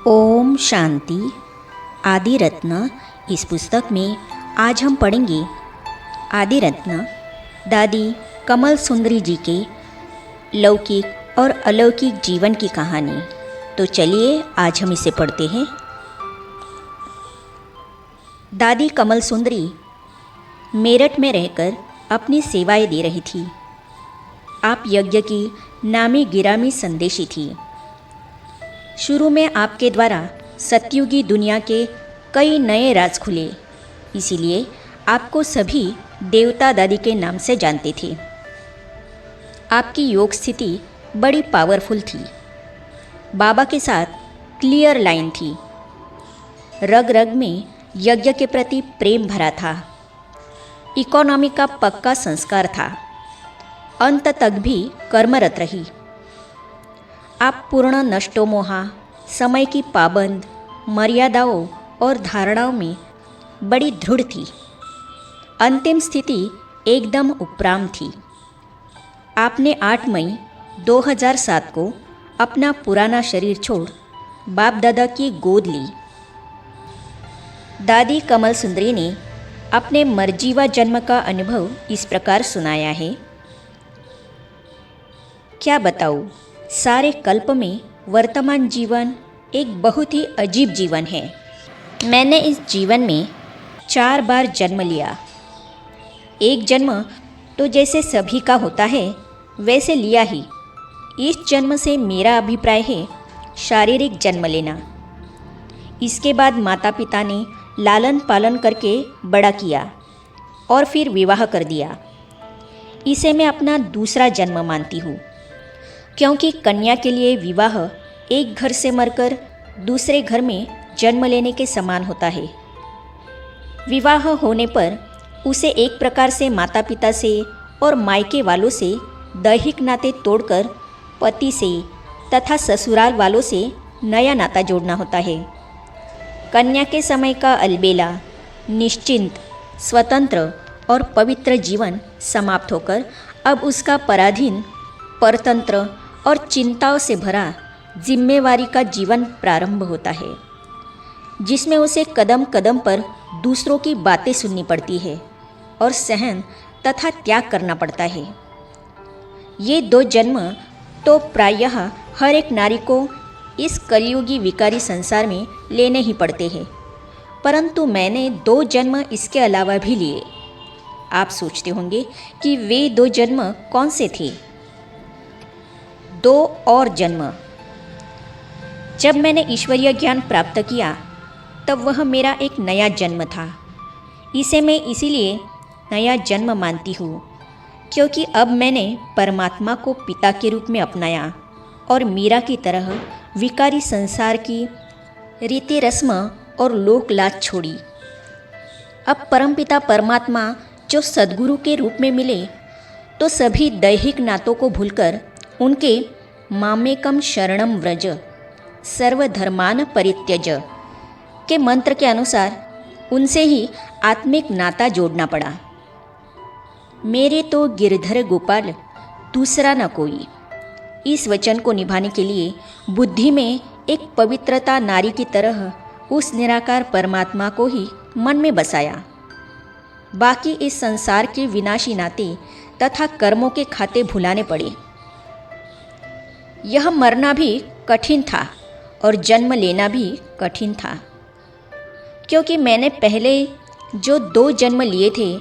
ओम शांति। आदि रत्न। इस पुस्तक में आज हम पढ़ेंगे आदि रत्न दादी कमल सुंदरी जी के लौकिक और अलौकिक जीवन की कहानी। तो चलिए आज हम इसे पढ़ते हैं। दादी कमल सुंदरी मेरठ में रहकर अपनी सेवाएं दे रही थी। आप यज्ञ की नामी गिरामी संदेशी थी। शुरू में आपके द्वारा सतयुगी दुनिया के कई नए राज खुले, इसीलिए आपको सभी देवता दादी के नाम से जानते थे। आपकी योग स्थिति बड़ी पावरफुल थी। बाबा के साथ क्लियर लाइन थी। रग रग में यज्ञ के प्रति प्रेम भरा था। इकोनॉमी का पक्का संस्कार था। अंत तक भी कर्मरत रही। आप पूर्ण नष्टोमोहा, समय की पाबंद, मर्यादाओं और धारणाओं में बड़ी दृढ़ थी। अंतिम स्थिति एकदम उपराम थी। आपने 8 मई 2007 को अपना पुराना शरीर छोड़ बाप दादा की गोद ली। दादी कमल सुंदरी ने अपने मर्जीवा जन्म का अनुभव इस प्रकार सुनाया है। क्या बताऊँ, सारे कल्प में वर्तमान जीवन एक बहुत ही अजीब जीवन है। मैंने इस जीवन में 4 बार जन्म लिया। एक जन्म तो जैसे सभी का होता है वैसे लिया ही। इस जन्म से मेरा अभिप्राय है शारीरिक जन्म लेना। इसके बाद माता पिता ने लालन पालन करके बड़ा किया और फिर विवाह कर दिया। इसे मैं अपना दूसरा जन्म मानती हूँ, क्योंकि कन्या के लिए विवाह एक घर से मरकर दूसरे घर में जन्म लेने के समान होता है। विवाह होने पर उसे एक प्रकार से माता पिता से और मायके वालों से दैहिक नाते तोड़कर पति से तथा ससुराल वालों से नया नाता जोड़ना होता है। कन्या के समय का अलबेला, निश्चिंत, स्वतंत्र और पवित्र जीवन समाप्त होकर अब उसका पराधीन, परतंत्र और चिंताओं से भरा जिम्मेवारी का जीवन प्रारंभ होता है, जिसमें उसे कदम कदम पर दूसरों की बातें सुननी पड़ती है और सहन तथा त्याग करना पड़ता है। ये 2 जन्म तो प्रायः हर एक नारी को इस कलयुगी विकारी संसार में लेने ही पड़ते हैं, परंतु मैंने 2 जन्म इसके अलावा भी लिए। आप सोचते होंगे कि वे 2 जन्म कौन से थे। 2 और जन्म। जब मैंने ईश्वरीय ज्ञान प्राप्त किया तब वह मेरा एक नया जन्म था। इसे मैं इसीलिए नया जन्म मानती हूँ क्योंकि अब मैंने परमात्मा को पिता के रूप में अपनाया और मीरा की तरह विकारी संसार की रीति रस्म और लोक लाज छोड़ी। अब परमपिता परमात्मा जो सद्गुरु के रूप में मिले तो सभी दैहिक नातों को भूलकर उनके मामेकम शरणम व्रज सर्वधर्मान परित्यज के मंत्र के अनुसार उनसे ही आत्मिक नाता जोड़ना पड़ा। मेरे तो गिरधर गोपाल दूसरा न कोई। इस वचन को निभाने के लिए बुद्धि में एक पवित्रता नारी की तरह उस निराकार परमात्मा को ही मन में बसाया। बाकी इस संसार के विनाशी नाते तथा कर्मों के खाते भुलाने पड़े। यह मरना भी कठिन था और जन्म लेना भी कठिन था, क्योंकि मैंने पहले जो 2 जन्म लिए थे,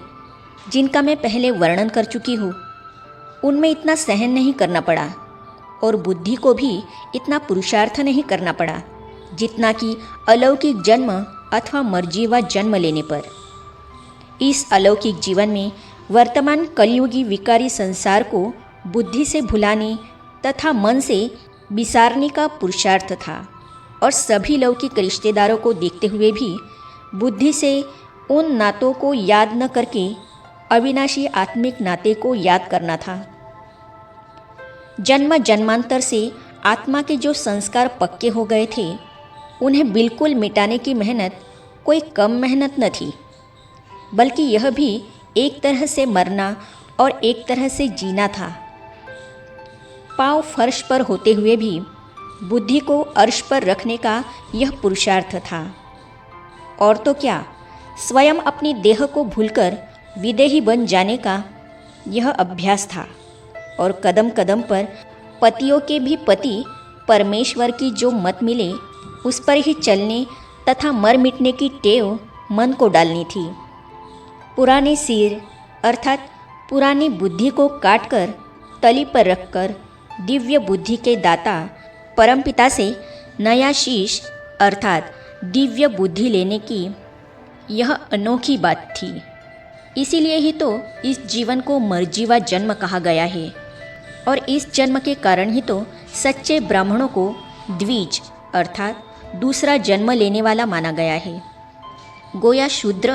जिनका मैं पहले वर्णन कर चुकी हूँ, उनमें इतना सहन नहीं करना पड़ा और बुद्धि को भी इतना पुरुषार्थ नहीं करना पड़ा जितना कि अलौकिक जन्म अथवा मर्जीवा जन्म लेने पर। इस अलौकिक जीवन में वर्तमान कलयुगी विकारी संसार को बुद्धि से भुलाने तथा मन से बिसारने का पुरुषार्थ था और सभी लौकिक रिश्तेदारों को देखते हुए भी बुद्धि से उन नातों को याद न करके अविनाशी आत्मिक नाते को याद करना था। जन्म जन्मांतर से आत्मा के जो संस्कार पक्के हो गए थे, उन्हें बिल्कुल मिटाने की मेहनत कोई कम मेहनत न थी, बल्कि यह भी एक तरह से मरना और एक तरह से जीना था। पाँव फर्श पर होते हुए भी बुद्धि को अर्श पर रखने का यह पुरुषार्थ था। और तो क्या, स्वयं अपनी देह को भूलकर विदेही बन जाने का यह अभ्यास था। और कदम कदम पर पतियों के भी पति परमेश्वर की जो मत मिले उस पर ही चलने तथा मर मिटने की टेव मन को डालनी थी। पुराने सिर अर्थात पुरानी बुद्धि को काटकर तली पर रखकर दिव्य बुद्धि के दाता परमपिता से नया शीश अर्थात दिव्य बुद्धि लेने की यह अनोखी बात थी। इसीलिए ही तो इस जीवन को मर्जीवा जन्म कहा गया है। और इस जन्म के कारण ही तो सच्चे ब्राह्मणों को द्विज अर्थात दूसरा जन्म लेने वाला माना गया है। गोया शूद्र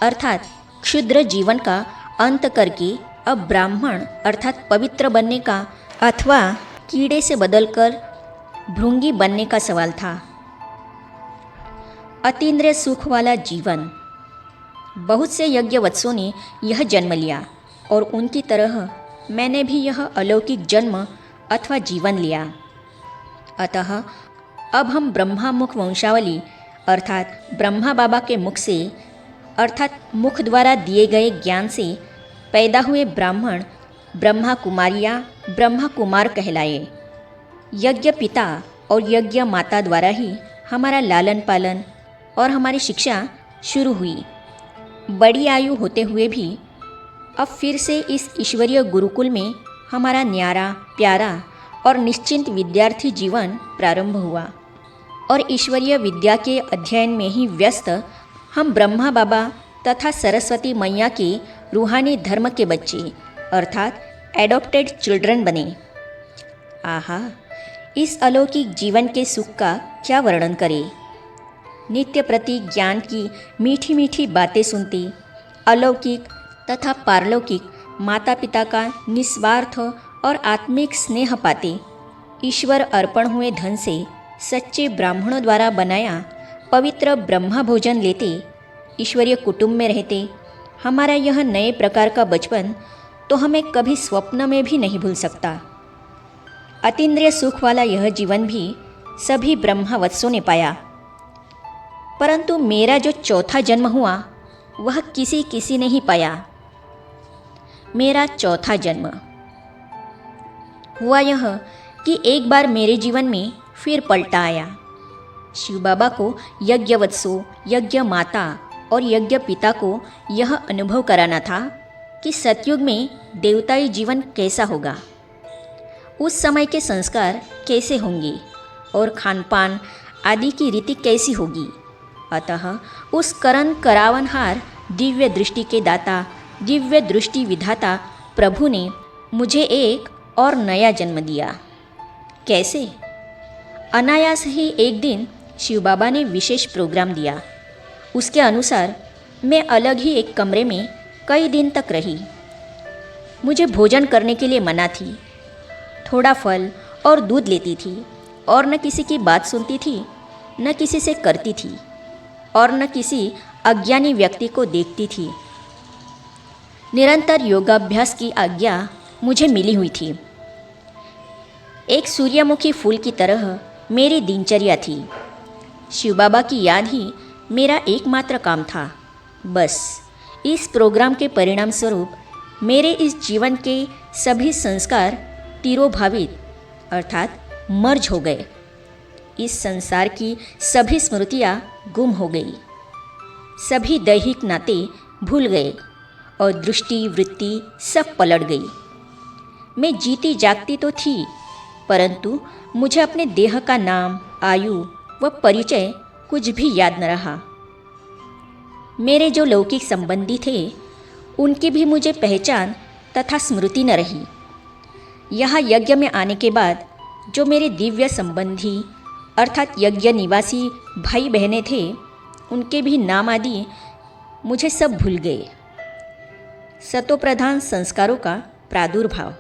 अर्थात क्षुद्र जीवन का अंत करके अब ब्राह्मण अर्थात पवित्र बनने का अथवा कीड़े से बदलकर भृंगी बनने का सवाल था। अतीन्द्रिय सुख वाला जीवन। बहुत से यज्ञवत्सों ने यह जन्म लिया और उनकी तरह मैंने भी यह अलौकिक जन्म अथवा जीवन लिया। अतः अब हम ब्रह्मा मुख वंशावली अर्थात ब्रह्मा बाबा के मुख से अर्थात मुख द्वारा दिए गए ज्ञान से पैदा हुए ब्राह्मण ब्रह्मा कुमारियाँ ब्रह्मा कुमार कहलाए। यज्ञ पिता और यज्ञ माता द्वारा ही हमारा लालन पालन और हमारी शिक्षा शुरू हुई। बड़ी आयु होते हुए भी अब फिर से इस ईश्वरीय गुरुकुल में हमारा न्यारा प्यारा और निश्चिंत विद्यार्थी जीवन प्रारंभ हुआ। और ईश्वरीय विद्या के अध्ययन में ही व्यस्त हम ब्रह्मा बाबा तथा सरस्वती मैया के रूहानी धर्म के बच्चे अर्थात एडॉप्टेड चिल्ड्रन बने। आहा, इस अलौकिक जीवन के सुख का क्या वर्णन करें। नित्य प्रति ज्ञान की मीठी मीठी बातें सुनती, अलौकिक तथा पारलौकिक माता पिता का निस्वार्थ और आत्मिक स्नेह पाते, ईश्वर अर्पण हुए धन से सच्चे ब्राह्मणों द्वारा बनाया पवित्र ब्रह्मा भोजन लेते, ईश्वरीय कुटुंब में रहते, हमारा यह नए प्रकार का बचपन तो हमें कभी स्वप्न में भी नहीं भूल सकता। अतीन्द्रिय सुख वाला यह जीवन भी सभी ब्रह्मावत्सों ने पाया, परंतु मेरा जो चौथा जन्म हुआ वह किसी ने ही पाया। मेरा चौथा जन्म हुआ यह कि एक बार मेरे जीवन में फिर पलटा आया। शिव बाबा को यज्ञवत्सों यज्ञ माता और यज्ञ पिता को यह अनुभव कराना था कि सतयुग में देवताई जीवन कैसा होगा, उस समय के संस्कार कैसे होंगे और खान पान आदि की रीति कैसी होगी। अतः उस करण करावनहार दिव्य दृष्टि के दाता दिव्य दृष्टि विधाता प्रभु ने मुझे एक और नया जन्म दिया। कैसे? अनायास ही एक दिन शिव बाबा ने विशेष प्रोग्राम दिया। उसके अनुसार मैं अलग ही एक कमरे में कई दिन तक रही। मुझे भोजन करने के लिए मना थी, थोड़ा फल और दूध लेती थी और न किसी की बात सुनती थी, न किसी से करती थी और न किसी अज्ञानी व्यक्ति को देखती थी। निरंतर योगाभ्यास की आज्ञा मुझे मिली हुई थी। एक सूर्यमुखी फूल की तरह मेरी दिनचर्या थी। शिव बाबा की याद ही मेरा एकमात्र काम था। बस इस प्रोग्राम के परिणाम स्वरूप मेरे इस जीवन के सभी संस्कार तिरोभावित अर्थात मर्ज हो गए। इस संसार की सभी स्मृतियाँ गुम हो गई, सभी दैहिक नाते भूल गए और दृष्टि वृत्ति सब पलट गई। मैं जीती जागती तो थी, परंतु मुझे अपने देह का नाम, आयु व परिचय कुछ भी याद न रहा। मेरे जो लौकिक संबंधी थे उनकी भी मुझे पहचान तथा स्मृति न रही। यहाँ यज्ञ में आने के बाद जो मेरे दिव्य संबंधी अर्थात यज्ञ निवासी भाई बहनें थे उनके भी नाम आदि मुझे सब भूल गए। सतोप्रधान संस्कारों का प्रादुर्भाव।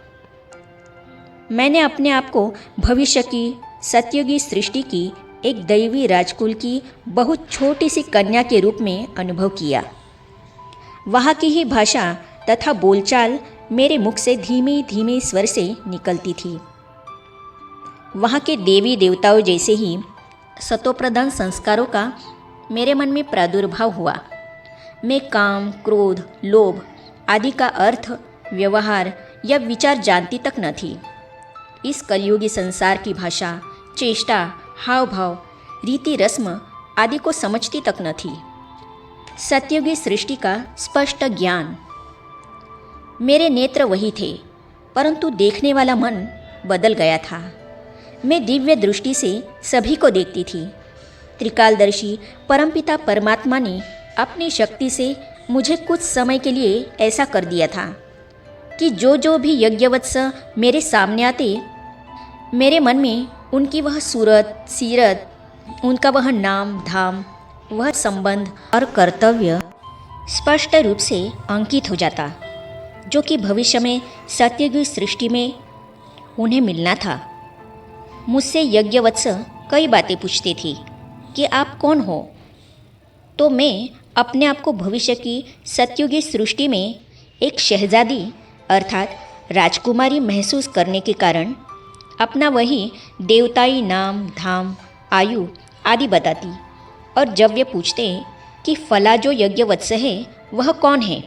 मैंने अपने आप को भविष्य की सतयुगी सृष्टि की एक दैवी राजकुल की बहुत छोटी सी कन्या के रूप में अनुभव किया। वहाँ की ही भाषा तथा बोलचाल मेरे मुख से धीमे धीमे स्वर से निकलती थी। वहाँ के देवी देवताओं जैसे ही सतोप्रधान संस्कारों का मेरे मन में प्रादुर्भाव हुआ। मैं काम, क्रोध, लोभ आदि का अर्थ, व्यवहार या विचार जानती तक न थी। इस कलयुगी संसार की भाषा, चेष्टा, हाव भाव, रीति रस्म आदि को समझती तक न थी। सतयुगी सृष्टि का स्पष्ट ज्ञान। मेरे नेत्र वही थे, परंतु देखने वाला मन बदल गया था। मैं दिव्य दृष्टि से सभी को देखती थी। त्रिकालदर्शी परमपिता परमात्मा ने अपनी शक्ति से मुझे कुछ समय के लिए ऐसा कर दिया था कि जो भी यज्ञवत्स मेरे सामने आते, मेरे मन में उनकी वह सूरत, सीरत, उनका वह नाम, धाम, वह संबंध और कर्तव्य स्पष्ट रूप से अंकित हो जाता, जो कि भविष्य में सत्ययुगी सृष्टि में उन्हें मिलना था। मुझसे यज्ञवत्स कई बातें पूछते थे कि आप कौन हो, तो मैं अपने आप को भविष्य की सतयुगी सृष्टि में एक शहजादी अर्थात राजकुमारी महसूस करने के कारण अपना वही देवताई नाम, धाम, आयु आदि बताती। और जब वे पूछते कि फला जो यज्ञवत्स है वह कौन है,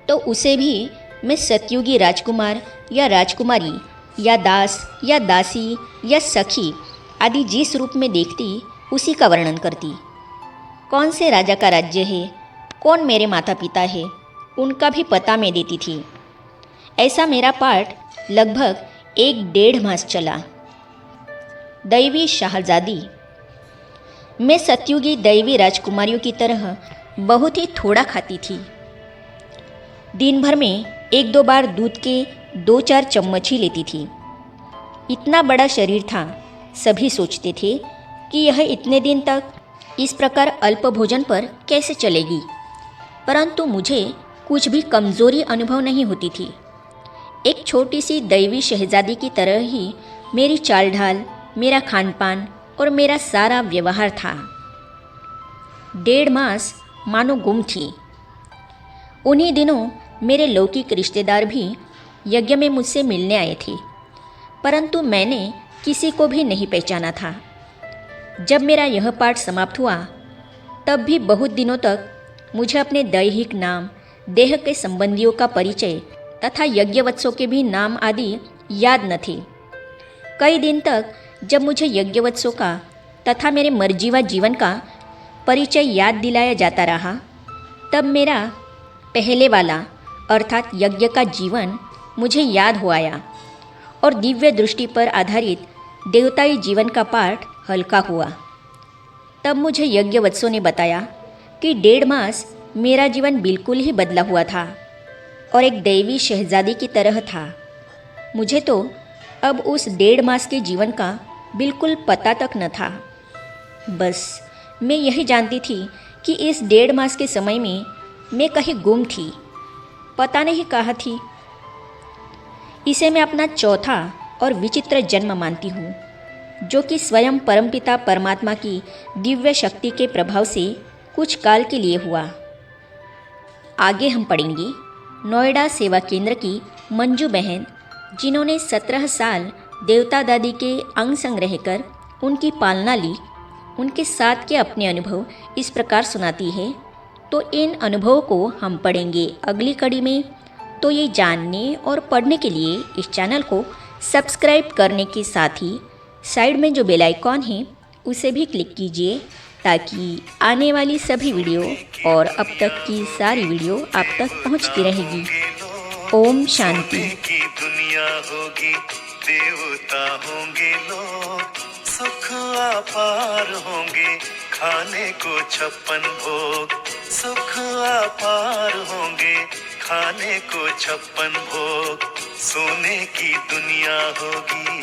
तो उसे भी मैं सतयुगी राजकुमार या राजकुमारी या दास या दासी या सखी आदि जिस रूप में देखती उसी का वर्णन करती। कौन से राजा का राज्य है, कौन मेरे माता पिता है, उनका भी पता मैं देती थी। ऐसा मेरा पाठ लगभग 1-1.5 मास चला। दैवी शहजादी। मैं सतयुगी दैवी राजकुमारियों की तरह बहुत ही थोड़ा खाती थी। दिन भर में 1-2 बार दूध के 2-4 चम्मच ही लेती थी। इतना बड़ा शरीर था, सभी सोचते थे कि यह इतने दिन तक इस प्रकार अल्प भोजन पर कैसे चलेगी, परंतु मुझे कुछ भी कमज़ोरी अनुभव नहीं होती थी। एक छोटी सी दैवी शहजादी की तरह ही मेरी चाल ढाल, मेरा खान पान और मेरा सारा व्यवहार था। 1.5 मास मानो गुम थी। उन्हीं दिनों मेरे लौकिक रिश्तेदार भी यज्ञ में मुझसे मिलने आए थे, परंतु मैंने किसी को भी नहीं पहचाना था। जब मेरा यह पाठ समाप्त हुआ, तब भी बहुत दिनों तक मुझे अपने दैहिक नाम, देह के संबंधियों का परिचय तथा यज्ञवत्सों के भी नाम आदि याद न थे। कई दिन तक जब मुझे यज्ञवत्सों का तथा मेरे मर्जीवा जीवन का परिचय याद दिलाया जाता रहा, तब मेरा पहले वाला अर्थात यज्ञ का जीवन मुझे याद हो आया और दिव्य दृष्टि पर आधारित देवताई जीवन का पाठ हल्का हुआ। तब मुझे यज्ञवत्सों ने बताया कि 1.5 मास मेरा जीवन बिल्कुल ही बदला हुआ था और एक दैवी शहजादी की तरह था। मुझे तो अब उस 1.5 मास के जीवन का बिल्कुल पता तक न था। बस मैं यही जानती थी कि इस 1.5 मास के समय में मैं कहीं गुम थी, पता नहीं कहाँ थी। इसे मैं अपना चौथा और विचित्र जन्म मानती हूँ, जो कि स्वयं परमपिता परमात्मा की दिव्य शक्ति के प्रभाव से कुछ काल के लिए हुआ। आगे हम पढ़ेंगे नोएडा सेवा केंद्र की मंजू बहन, जिन्होंने 17 साल देवता दादी के अंग संग रहकर उनकी पालना ली, उनके साथ के अपने अनुभव इस प्रकार सुनाती है। तो इन अनुभवों को हम पढ़ेंगे अगली कड़ी में। तो ये जानने और पढ़ने के लिए इस चैनल को सब्सक्राइब करने के साथ ही साइड में जो बेल आइकॉन है उसे भी क्लिक कीजिए, ताकि आने वाली सभी वीडियो और अब तक की सारी वीडियो आप तक पहुंचती रहेगी। ओम शांति। दुनिया होगी, देवता होंगे लोग, सुख अपार होंगे, खाने को 56 भोग। सुख अपार होंगे, खाने को 56 भोग, सोने की दुनिया होगी।